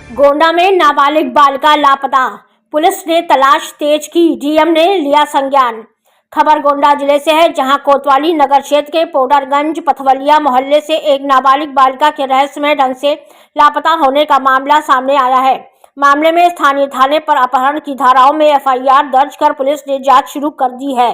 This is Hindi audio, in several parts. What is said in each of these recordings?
गोंडा में नाबालिग बालिका लापता, पुलिस ने तलाश तेज की, डीएम ने लिया संज्ञान। खबर गोंडा जिले से है, जहां कोतवाली नगर क्षेत्र के पोडरगंज पथवलिया मोहल्ले से एक नाबालिग बालिका के रहस्यमय ढंग से लापता होने का मामला सामने आया है। मामले में स्थानीय थाने पर अपहरण की धाराओं में एफआईआर दर्ज कर पुलिस ने जांच शुरू कर दी है।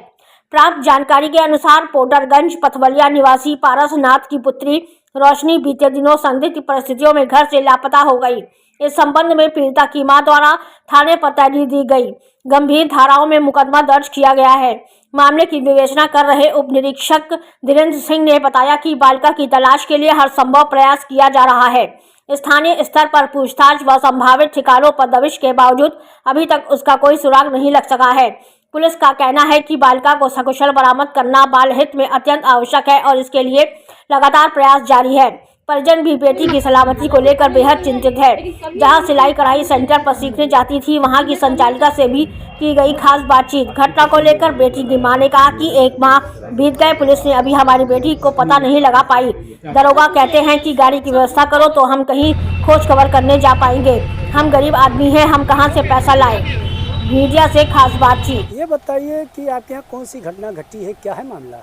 प्राप्त जानकारी के अनुसार पोडरगंज पथवलिया निवासी पारसनाथ की पुत्री रोशनी बीते दिनों संदिग्ध परिस्थितियों में घर से लापता हो गई। इस संबंध में पीड़िता की मां द्वारा थाने पर तहरीर दी गई। गंभीर धाराओं में मुकदमा दर्ज किया गया है। मामले की विवेचना कर रहे उप निरीक्षक धीरेन्द्र सिंह ने बताया कि बालिका की तलाश के लिए हर संभव प्रयास किया जा रहा है। स्थानीय स्तर पर पूछताछ व संभावित ठिकानों पर दबिश के बावजूद अभी तक उसका कोई सुराग नहीं लग सका है। पुलिस का कहना है कि बालिका को सकुशल बरामद करना बाल हित में अत्यंत आवश्यक है और इसके लिए लगातार प्रयास जारी है। परिजन भी बेटी की सलामती को लेकर बेहद चिंतित है। जहां सिलाई कढ़ाई सेंटर पर सीखने जाती थी, वहां की संचालिका से भी की गई खास बातचीत। घटना को लेकर बेटी की मां ने कहा कि एक माह बीत गए, पुलिस ने अभी हमारी बेटी को पता नहीं लगा पाई। दरोगा कहते हैं कि गाड़ी की व्यवस्था करो तो हम कहीं खोज खबर करने जा पाएंगे। हम गरीब आदमी हैं, हम कहाँ से पैसा लाए। मीडिया से खास बातचीत। ये बताइए कि आपके यहाँ कौन सी घटना घटी है, क्या है मामला?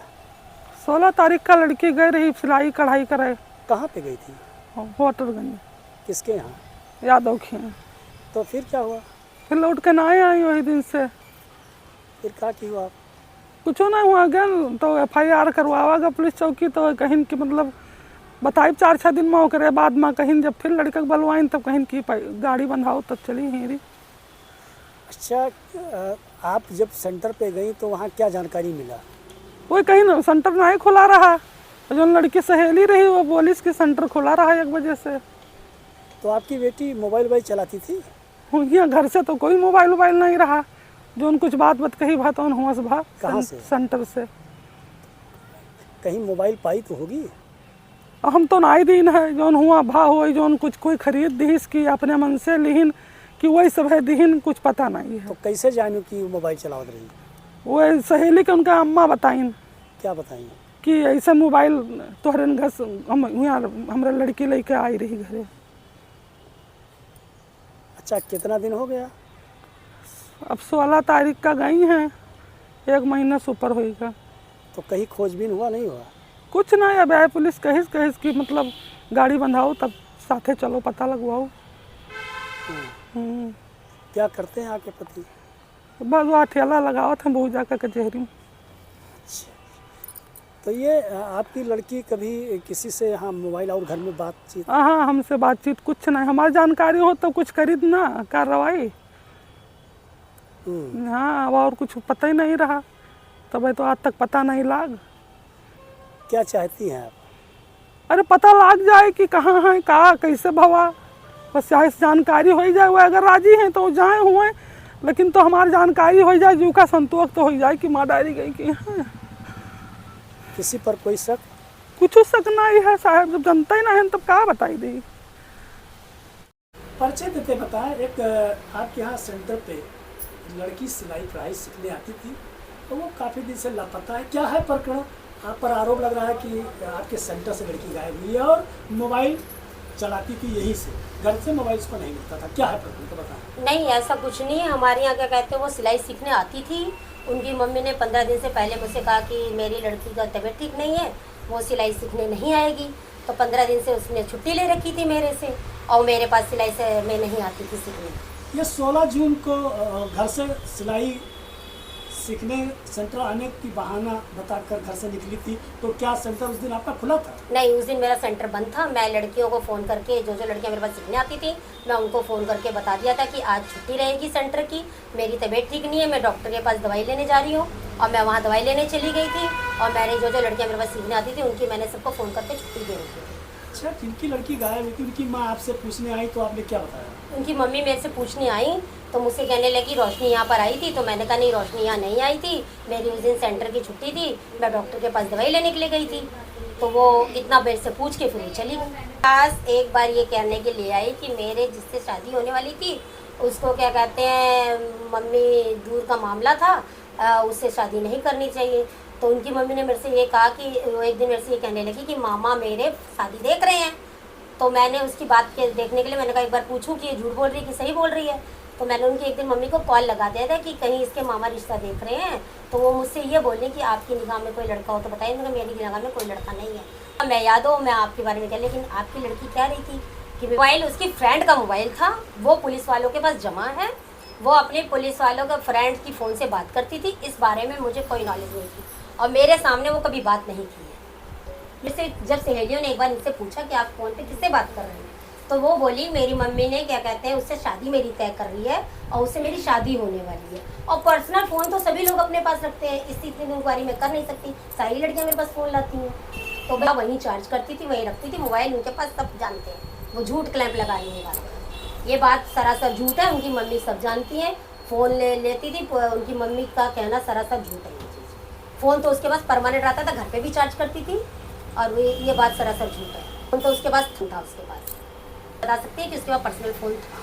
16 तारीख का लड़की गई रही सिलाई कढ़ाई करे। कहाँ पे गई थी? होटलगंज। किसके यहाँ? यादव के यहाँ। तो फिर क्या हुआ? फिर लौट के ना आई वही दिन से। फिर क्या की हुआ? कुछ नहीं हुआ, गए तो एफआईआर करवावा पुलिस चौकी, तो कहीं की मतलब बताई 4-6 दिन में ओकरे बाद में कहीं जब फिर लड़का बलवाइन तब कहीं की गाड़ी बंधाओ तब चली हेरी। अच्छा, आप जब सेंटर पे गई तो वहाँ क्या जानकारी मिला? वही कहीं सेंटर नहीं खुला रहा, जो लड़की सहेली रही वो बोली कि सेंटर खुला रहा 1 बजे से। तो आपकी बेटी मोबाइल चलाती थी? यहाँ घर से तो कोई मोबाइल नहीं रहा, जो कुछ बात कही बात हुआ से भा। कहाँ से? सेंटर से। कहीं मोबाइल पाई तो होगी? हम तो नाई दिन है जो हुआ भा हो, जो कुछ कोई खरीद दी इसकी अपने मन से, लेकिन कि वही सब है दीन कुछ पता नहीं है। तो कैसे जानू कि मोबाइल चलावत रही? वो सहेली के उनका अम्मा बताइन। क्या बताई? कि ऐसा मोबाइल तोहरे घर से हमारे लड़की लेके आई रही घरे। अच्छा, कितना दिन हो गया? अब 16 तारीख का गई हैं, 1 महीना से ऊपर होगा। तो कहीं खोजबीन हुआ नहीं हुआ? कुछ नहीं, अब आए पुलिस कहिस कि मतलब गाड़ी बंधाओ तब साथे चलो पता लगवाओ। क्या करते हैं आपके पति? बस वो ठेला लगावत हैं बहुत जाकर कचहरी में। तो ये आपकी लड़की कभी किसी से यहाँ मोबाइल और घर में बातचीत? हाँ, हमसे बातचीत कुछ नहीं, हमारी जानकारी हो तो कुछ करी ना कार्रवाई। हाँ, अब और कुछ पता ही नहीं रहा, तब तो आज तक पता नहीं लाग। क्या चाहती हैं आप? अरे पता लाग जाए कि कहाँ है, कहाँ कैसे भवा, बस यहाँ जानकारी हो जाए। वो अगर राजी हैं तो जाए हुए, लेकिन तो हमारी जानकारी हो जाए, जीव का संतोष तो हो जाए कि माँ डायरी गई कि हाँ। किसी पर कोई शक? कुछ शक नहीं है साहब, जब जनता ही नहीं है तब क्या बताई दी। परिचय देते बताएं, एक आपके यहाँ सेंटर पे लड़की सिलाई कढ़ाई सीखने आती थी, तो वो काफ़ी दिन से लापता है। क्या है प्रकरण? आप पर आरोप लग रहा है कि आपके सेंटर से लड़की गायब हुई है और मोबाइल चलाती थी, यहीं से घर से मोबाइल उसको नहीं मिलता था। क्या है प्रकरण, तो बताएं। नहीं, ऐसा कुछ नहीं है। हमारे यहाँ क्या कहते हैं, वो सिलाई सीखने आती थी। उनकी मम्मी ने 15 दिन से पहले मुझसे कहा कि मेरी लड़की का तबीयत ठीक नहीं है, वो सिलाई सीखने नहीं आएगी। तो 15 दिन से उसने छुट्टी ले रखी थी मेरे से, और मेरे पास सिलाई से मैं नहीं आती थी सीखने। ये 16 जून को घर से सिलाई सीखने सेंटर आने की बहाना बताकर घर से निकली थी, तो क्या सेंटर उस दिन आपका खुला था? नहीं, उस दिन मेरा सेंटर बंद था। मैं लड़कियों को फ़ोन करके, जो लड़कियां मेरे पास सीखने आती थी, मैं उनको फ़ोन करके बता दिया था कि आज छुट्टी रहेगी सेंटर की, मेरी तबीयत ठीक नहीं है, मैं डॉक्टर के पास दवाई लेने जा रही हूँ। और मैं वहाँ दवाई लेने चली गई थी, और मैंने जो लड़कियाँ मेरे पास सीखने आती थी उनकी मैंने सबको फ़ोन करके छुट्टी दे रखी थी। अच्छा, जिनकी लड़की गायब हुई थी उनकी माँ आपसे पूछने आई तो आपने क्या बताया? उनकी मम्मी मेरे से पूछने आई तो मुझसे कहने लगी रोशनी यहाँ पर आई थी। तो मैंने कहा नहीं, रोशनी यहाँ नहीं आई थी, मेरी उस दिन सेंटर की छुट्टी थी, मैं डॉक्टर के पास दवाई लेने के लिए गई थी। तो वो इतना मेरे से पूछ के फिर वो चली गई। पास एक बार ये कहने के लिए आई कि मेरे जिससे शादी होने वाली थी उसको क्या कहते हैं, मम्मी दूर का मामला था, उससे शादी नहीं करनी चाहिए। तो उनकी मम्मी ने मेरे से ये कहा कि वो एक दिन मेरे से ये कहने लगी कि मामा मेरे शादी देख रहे हैं। तो मैंने उसकी बात के देखने के लिए मैंने कहा एक बार पूछूं कि ये झूठ बोल रही है कि सही बोल रही है। तो मैंने उनकी एक दिन मम्मी को कॉल लगा दिया था कि कहीं इसके मामा रिश्ता देख रहे हैं, तो वो मुझसे ये बोले कि आपकी निगाह में कोई लड़का हो तो बताइए। मैंने कहा मेरी निगाह में कोई लड़का नहीं है। मैं याद हो मैं आपके बारे में क्या, लेकिन आपकी लड़की कह रही थी कि मोबाइल उसकी फ्रेंड का मोबाइल था, वो पुलिस वालों के पास जमा है, वो अपने पुलिस वालों का फ्रेंड की फ़ोन से बात करती थी। इस बारे में मुझे कोई नॉलेज नहीं थी और मेरे सामने वो कभी बात नहीं की है। जैसे जब सहेलियों ने एक बार इनसे पूछा कि आप फ़ोन पे किससे बात कर रहे हैं, तो वो बोली मेरी मम्मी ने क्या कहते हैं उससे शादी मेरी तय कर रही है और उससे मेरी शादी होने वाली है। और पर्सनल फ़ोन तो सभी लोग अपने पास रखते हैं, इतनी इंक्वायरी मैं कर नहीं सकती, सारी लड़कियाँ मेरे पास फ़ोन लाती हैं। तो मैं वहीं चार्ज करती थी, वहीं रखती थी, मोबाइल उनके पास सब जानते हैं, वो झूठ क्लैंप लगाने की बात है। ये बात सरासर झूठ है, उनकी मम्मी सब जानती हैं। फ़ोन लेती थी, उनकी मम्मी का कहना सरासर झूठ है ये चीज़। फ़ोन तो उसके पास परमानेंट रहता था, घर पे भी चार्ज करती थी और ये बात सरासर झूठ है। फ़ोन तो उसके पास था, उसके पास बता सकती है कि उसके पास पर्सनल फ़ोन था।